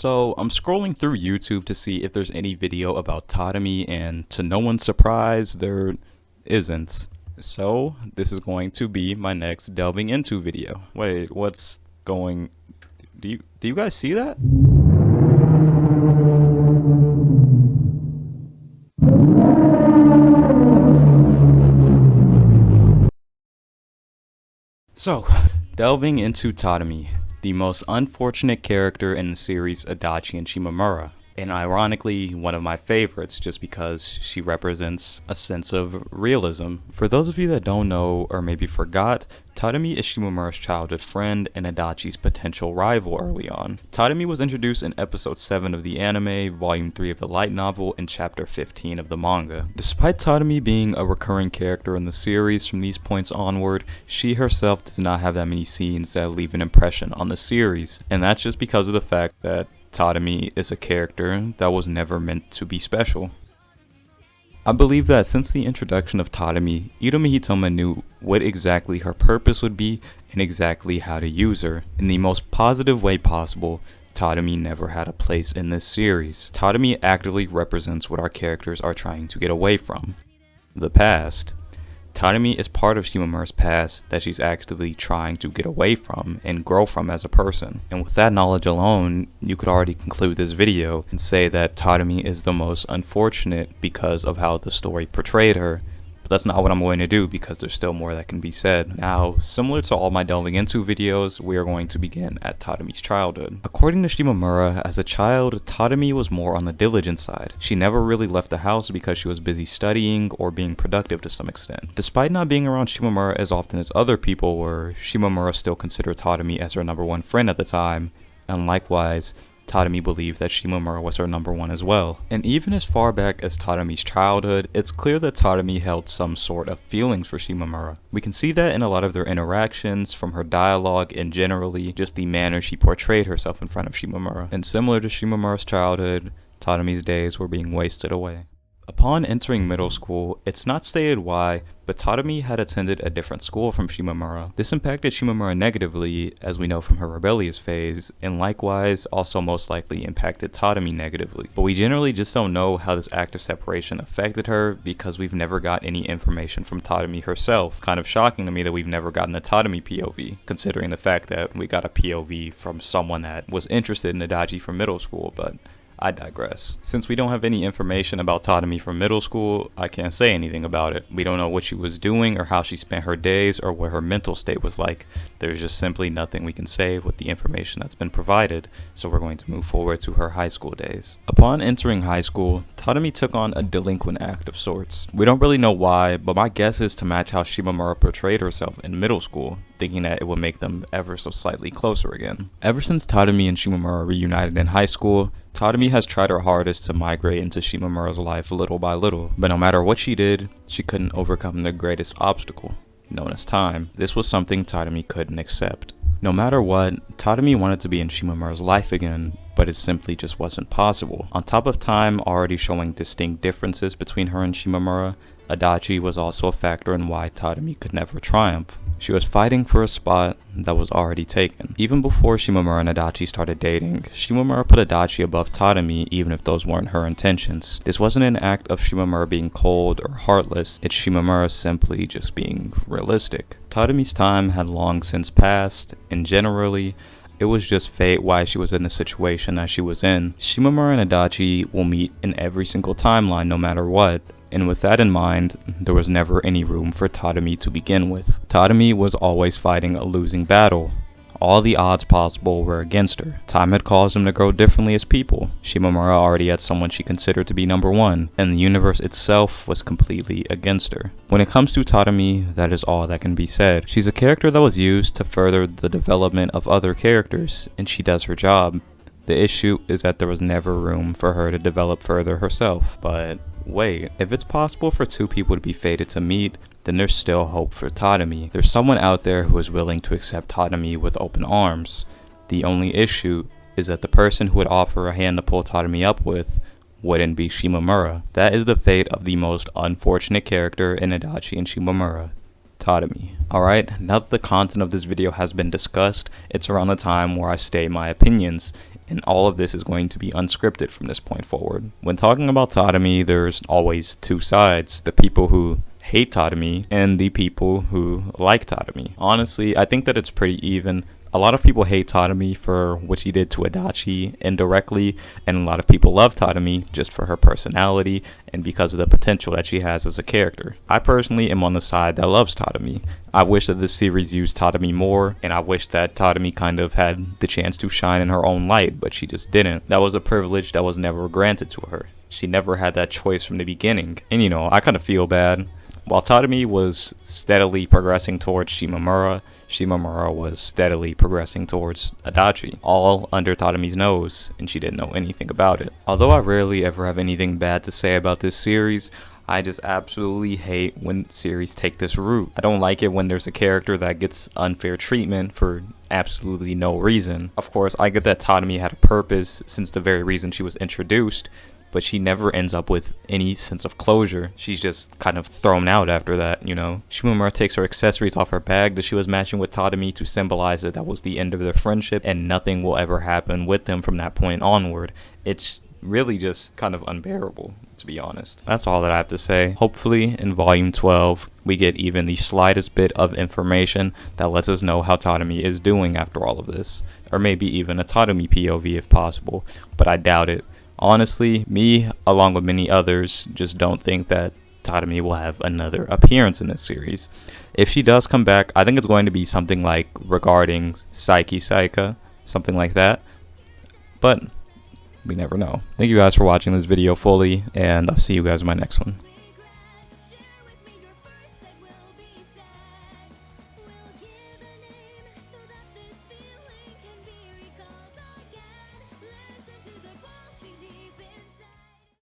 So I'm scrolling through YouTube to see if there's any video about Tarumi, and to no one's surprise, there isn't. So this is going to be my next delving into video. Wait, what's going? Do you guys see that? So, delving into Tarumi, the most unfortunate character in the series Adachi and Shimamura, and ironically one of my favorites just because she represents a sense of realism. For those of you that don't know or maybe forgot, Tarumi is Shimamura's childhood friend and Adachi's potential rival early on. Tarumi was introduced in episode 7 of the anime, volume 3 of the light novel, and chapter 15 of the manga. Despite Tarumi being a recurring character in the series from these points onward, she herself does not have that many scenes that leave an impression on the series, and that's just because of the fact that Tarumi is a character that was never meant to be special. I believe that since the introduction of Tarumi, Irumi Hitoma knew what exactly her purpose would be and exactly how to use her. In the most positive way possible, Tarumi never had a place in this series. Tarumi actively represents what our characters are trying to get away from: the past. Tarumi is part of Shimamura's past that she's actively trying to get away from and grow from as a person. And with that knowledge alone, you could already conclude this video and say that Tarumi is the most unfortunate because of how the story portrayed her. But that's not what I'm going to do because there's still more that can be said. Now, similar to all my delving into videos, we are going to begin at Tarumi's childhood. According to Shimamura, as a child, Tarumi was more on the diligent side. She never really left the house because she was busy studying or being productive to some extent. Despite not being around Shimamura as often as other people were, Shimamura still considered Tarumi as her #1 friend at the time, and likewise, Tarumi believed that Shimamura was her #1 as well. And even as far back as Tarumi's childhood, it's clear that Tarumi held some sort of feelings for Shimamura. We can see that in a lot of their interactions, from her dialogue and generally just the manner she portrayed herself in front of Shimamura. And similar to Shimamura's childhood, Tarumi's days were being wasted away. Upon entering middle school, it's not stated why, but Tarumi had attended a different school from Shimamura. This impacted Shimamura negatively, as we know from her rebellious phase, and likewise also most likely impacted Tarumi negatively. But we generally just don't know how this act of separation affected her because we've never got any information from Tarumi herself. Kind of shocking to me that we've never gotten a Tarumi POV, considering the fact that we got a POV from someone that was interested in Adachi from middle school, but I digress. Since we don't have any information about Tarumi from middle school, I can't say anything about it. We don't know what she was doing or how she spent her days or what her mental state was like. There's just simply nothing we can say with the information that's been provided, so we're going to move forward to her high school days. Upon entering high school, Tarumi took on a delinquent act of sorts. We don't really know why, but my guess is to match how Shimamura portrayed herself in middle school, thinking that it would make them ever so slightly closer again. Ever since Tarumi and Shimamura reunited in high school, Tarumi has tried her hardest to migrate into Shimamura's life little by little, but no matter what she did, she couldn't overcome the greatest obstacle, known as time. This was something Tarumi couldn't accept. No matter what, Tarumi wanted to be in Shimamura's life again, but it simply just wasn't possible. On top of time already showing distinct differences between her and Shimamura, Adachi was also a factor in why Tarumi could never triumph. She was fighting for a spot that was already taken. Even before Shimamura and Adachi started dating, Shimamura put Adachi above Tarumi even if those weren't her intentions. This wasn't an act of Shimamura being cold or heartless, it's Shimamura simply just being realistic. Tarumi's time had long since passed, and generally, it was just fate why she was in the situation that she was in. Shimamura and Adachi will meet in every single timeline no matter what. And with that in mind, there was never any room for Tarumi to begin with. Tarumi was always fighting a losing battle. All the odds possible were against her. Time had caused them to grow differently as people. Shimamura already had someone she considered to be #1, and the universe itself was completely against her. When it comes to Tarumi, that is all that can be said. She's a character that was used to further the development of other characters, and she does her job. The issue is that there was never room for her to develop further herself. But wait, if it's possible for two people to be fated to meet, then there's still hope for Tarumi. There's someone out there who is willing to accept Tarumi with open arms. The only issue is that the person who would offer a hand to pull Tarumi up with wouldn't be Shimamura. That is the fate of the most unfortunate character in Adachi and Shimamura, Tarumi. Alright, now that the content of this video has been discussed, it's around the time where I state my opinions. And all of this is going to be unscripted from this point forward. When talking about Tarumi, there's always two sides. The people who hate Tarumi and the people who like Tarumi. Honestly, I think that it's pretty even. A lot of people hate Tarumi for what she did to Adachi indirectly, and a lot of people love Tarumi just for her personality and because of the potential that she has as a character. I personally am on the side that loves Tarumi. I wish that this series used Tarumi more, and I wish that Tarumi kind of had the chance to shine in her own light, but she just didn't. That was a privilege that was never granted to her. She never had that choice from the beginning. And I kind of feel bad. While Tarumi was steadily progressing towards Shimamura, Shimamura was steadily progressing towards Adachi, all under Tarumi's nose, and she didn't know anything about it. Although I rarely ever have anything bad to say about this series, I just absolutely hate when series take this route. I don't like it when there's a character that gets unfair treatment for absolutely no reason. Of course, I get that Tarumi had a purpose since the very reason she was introduced, but she never ends up with any sense of closure. She's just kind of thrown out after that, Shimamura takes her accessories off her bag that she was matching with Tarumi to symbolize that was the end of their friendship, and nothing will ever happen with them from that point onward. It's really just kind of unbearable, to be honest. That's all that I have to say. Hopefully, in Volume 12, we get even the slightest bit of information that lets us know how Tarumi is doing after all of this. Or maybe even a Tarumi POV if possible, but I doubt it. Honestly, me, along with many others, just don't think that Tarumi will have another appearance in this series. If she does come back, I think it's going to be something like regarding Psyche Saika, something like that. But we never know. Thank you guys for watching this video fully, and I'll see you guys in my next one.